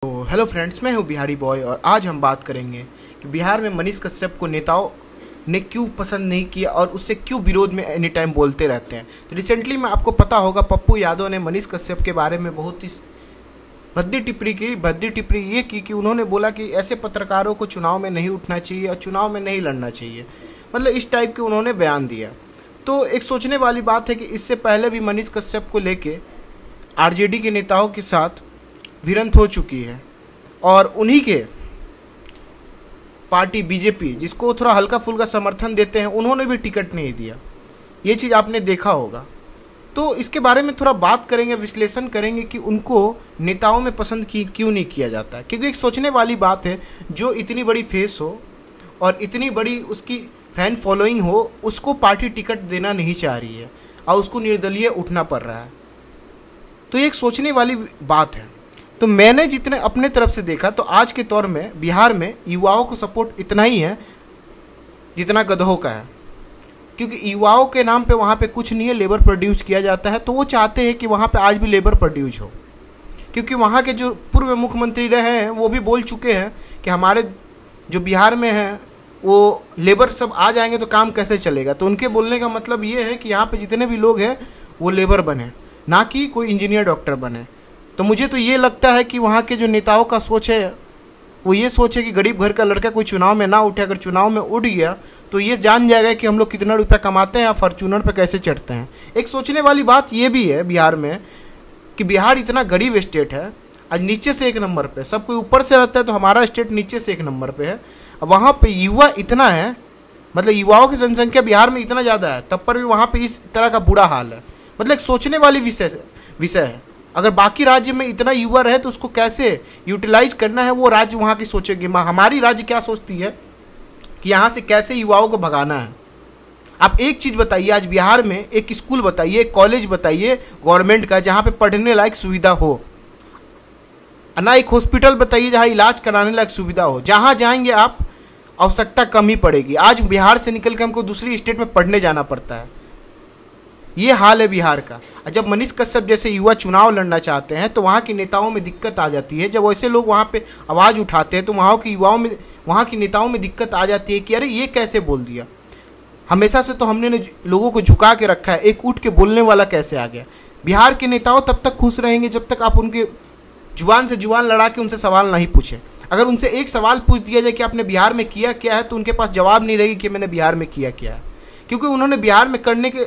तो hello friends, मैं हूं बिहारी बॉय और आज हम बात करेंगे कि बिहार में मनीष कश्यप को नेताओं ने क्यों पसंद नहीं किया और उससे क्यों विरोध में एनी टाइम बोलते रहते हैं। तो रिसेंटली में आपको पता होगा, पप्पू यादव ने मनीष कश्यप के बारे में बहुत ही भद्दी टिप्पणी ये की कि उन्होंने बोला कि ऐसे पत्रकारों को चुनाव में नहीं उठना चाहिए और चुनाव में नहीं लड़ना चाहिए, मतलब इस टाइप के उन्होंने बयान दिया। तो एक सोचने वाली बात है कि इससे पहले भी मनीष कश्यप को लेके आरजेडी के नेताओं के साथ भिड़ंत हो चुकी है और उन्हीं के पार्टी बीजेपी, जिसको थोड़ा हल्का फुल्का समर्थन देते हैं, उन्होंने भी टिकट नहीं दिया। ये चीज़ आपने देखा होगा। तो इसके बारे में थोड़ा बात करेंगे, विश्लेषण करेंगे कि उनको नेताओं में पसंद क्यों नहीं किया जाता है। क्योंकि एक सोचने वाली बात है, जो इतनी बड़ी फेस हो और इतनी बड़ी उसकी फैन फॉलोइंग हो, उसको पार्टी टिकट देना नहीं चाह रही है और उसको निर्दलीय उठना पड़ रहा है। तो ये एक सोचने वाली बात है। तो मैंने जितने अपने तरफ से देखा, तो आज के दौर में बिहार में युवाओं को सपोर्ट इतना ही है जितना गधों का है। क्योंकि युवाओं के नाम पे वहाँ पे कुछ नहीं है, लेबर प्रोड्यूस किया जाता है। तो वो चाहते हैं कि वहाँ पे आज भी लेबर प्रोड्यूस हो। क्योंकि वहाँ के जो पूर्व मुख्यमंत्री रहे हैं वो भी बोल चुके हैं कि हमारे जो बिहार में हैं वो लेबर सब आ जाएंगे तो काम कैसे चलेगा। तो उनके बोलने का मतलब ये है कि यहाँ पे जितने भी लोग हैं वो लेबर बने, ना कि कोई इंजीनियर डॉक्टर बने। तो मुझे तो ये लगता है कि वहाँ के जो नेताओं का सोच है वो ये सोच है कि गरीब घर का लड़का कोई चुनाव में ना उठे। अगर चुनाव में उठ गया तो ये जान जाएगा कि हम लोग कितना रुपया कमाते हैं या फॉर्च्यूनर पे कैसे चढ़ते हैं। एक सोचने वाली बात ये भी है बिहार में कि बिहार इतना गरीब स्टेट है, आज नीचे से 1 नंबर पे, सब कोई ऊपर से रहता है तो हमारा स्टेट नीचे से 1 नंबर पे है। वहाँ पे युवा इतना है, मतलब युवाओं की जनसंख्या बिहार में इतना ज़्यादा है, तब पर भी वहाँ पे इस तरह का बुरा हाल है। मतलब एक सोचने वाली विषय है। अगर बाकी राज्य में इतना युवा रहे तो उसको कैसे यूटिलाइज करना है, वो राज्य वहाँ की सोचेगी। हमारी राज्य क्या सोचती है कि यहाँ से कैसे युवाओं को भगाना है। आप एक चीज़ बताइए, आज बिहार में एक स्कूल बताइए, एक कॉलेज बताइए गवर्नमेंट का जहाँ पे पढ़ने लायक सुविधा हो, ना एक हॉस्पिटल बताइए जहाँ इलाज कराने लायक सुविधा हो। जहाँ जाएंगे आप आवश्यकता कम ही पड़ेगी। आज बिहार से निकल के हमको दूसरी स्टेट में पढ़ने जाना पड़ता है। ये हाल है बिहार का। जब मनीष कश्यप जैसे युवा चुनाव लड़ना चाहते हैं तो वहाँ के नेताओं में दिक्कत आ जाती है। जब वैसे लोग वहाँ पे आवाज़ उठाते हैं तो वहाँ के युवाओं में, वहाँ के नेताओं में दिक्कत आ जाती है कि अरे ये कैसे बोल दिया। हमेशा से तो हमने लोगों को झुका के रखा है, एक उठ के बोलने वाला कैसे आ गया। बिहार के नेताओं तब तक खुश रहेंगे जब तक आप उनके जुबान से जुबान लड़ा के उनसे सवाल नहीं पूछें। अगर उनसे एक सवाल पूछ दिया जाए कि आपने बिहार में किया क्या है, तो उनके पास जवाब नहीं रहेगी कि मैंने बिहार में किया क्या है। क्योंकि उन्होंने बिहार में करने के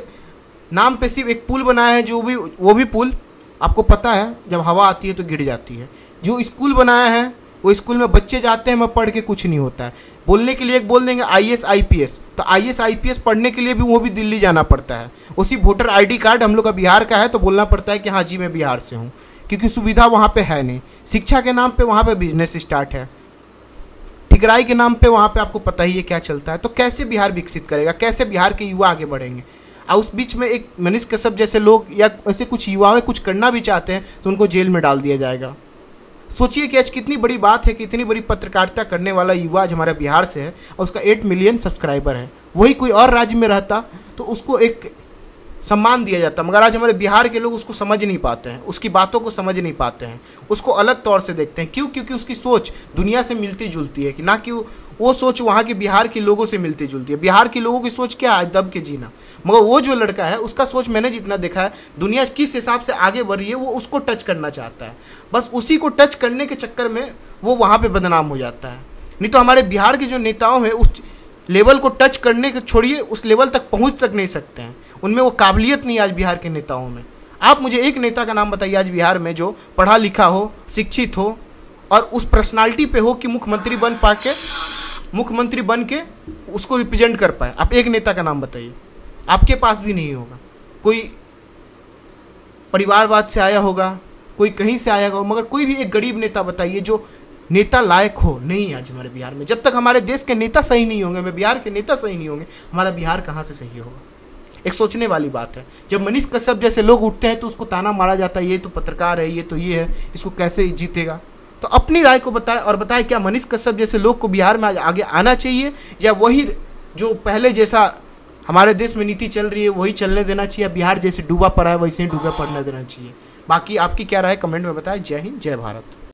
नाम पे सिर्फ एक पुल बनाया है, वो भी पुल आपको पता है जब हवा आती है तो गिर जाती है। जो स्कूल बनाया है वो स्कूल में बच्चे जाते हैं, मैं पढ़ के कुछ नहीं होता है। बोलने के लिए एक बोल देंगे IAS IPS, तो IAS IPS पढ़ने के लिए भी वो भी दिल्ली जाना पड़ता है। उसी वोटर ID कार्ड हम लोग का बिहार का है तो बोलना पड़ता है कि हाँ जी मैं बिहार से हूँ, क्योंकि सुविधा वहाँ पे है नहीं। शिक्षा के नाम पे वहाँ पे बिजनेस स्टार्ट है, ठिकराई के नाम पे वहाँ पे आपको पता ही है क्या चलता है। तो कैसे बिहार विकसित करेगा, कैसे बिहार के युवा आगे बढ़ेंगे। और उस बीच में एक मनीष कश्यप जैसे लोग या ऐसे कुछ युवा कुछ करना भी चाहते हैं तो उनको जेल में डाल दिया जाएगा। सोचिए कि आज कितनी बड़ी बात है कि इतनी बड़ी पत्रकारिता करने वाला युवा आज हमारे बिहार से है और उसका 8 मिलियन सब्सक्राइबर है। वही कोई और राज्य में रहता तो उसको एक सम्मान दिया जाता, मगर आज हमारे बिहार के लोग उसको समझ नहीं पाते हैं, उसकी बातों को समझ नहीं पाते हैं, उसको अलग तौर से देखते हैं। क्यों? क्योंकि उसकी सोच दुनिया से मिलती जुलती है, कि ना कि वो सोच वहाँ के बिहार के लोगों से मिलती जुलती है। बिहार के लोगों की सोच क्या है, दब के जीना। मगर वो जो लड़का है उसका सोच मैंने जितना देखा है, दुनिया किस हिसाब से आगे बढ़ रही है वो उसको टच करना चाहता है। बस उसी को टच करने के चक्कर में वो वहाँ पर बदनाम हो जाता है। नहीं तो हमारे बिहार के जो नेताओं हैं उस लेवल को टच करने के छोड़िए, उस लेवल तक पहुँच तक नहीं सकते हैं। उनमें वो काबिलियत नहीं आज बिहार के नेताओं में। आप मुझे एक नेता का नाम बताइए आज बिहार में जो पढ़ा लिखा हो, शिक्षित हो और उस पर्सनालिटी पे हो कि मुख्यमंत्री बन के उसको रिप्रेजेंट कर पाए। आप एक नेता का नाम बताइए, आपके पास भी नहीं होगा। कोई परिवारवाद से आया होगा, कोई कहीं से आया होगा, मगर कोई भी एक गरीब नेता बताइए जो नेता लायक हो। नहीं, आज हमारे बिहार में जब तक हमारे देश के नेता सही नहीं होंगे, मैं बिहार के नेता सही नहीं होंगे, हमारा बिहार कहाँ से सही होगा। एक सोचने वाली बात है। जब मनीष कश्यप जैसे लोग उठते हैं तो उसको ताना मारा जाता है, ये तो पत्रकार है, ये तो ये है, इसको कैसे जीतेगा। तो अपनी राय को बताएं और बताएं क्या मनीष कश्यप जैसे लोग को बिहार में आगे आना चाहिए या वही जो पहले जैसा हमारे देश में नीति चल रही है वही चलने देना चाहिए, बिहार जैसे डूबा पड़ा है वैसे ही डूबा पड़ने देना चाहिए। बाकी आपकी क्या राय कमेंट में बताएं। जय हिंद, जय भारत।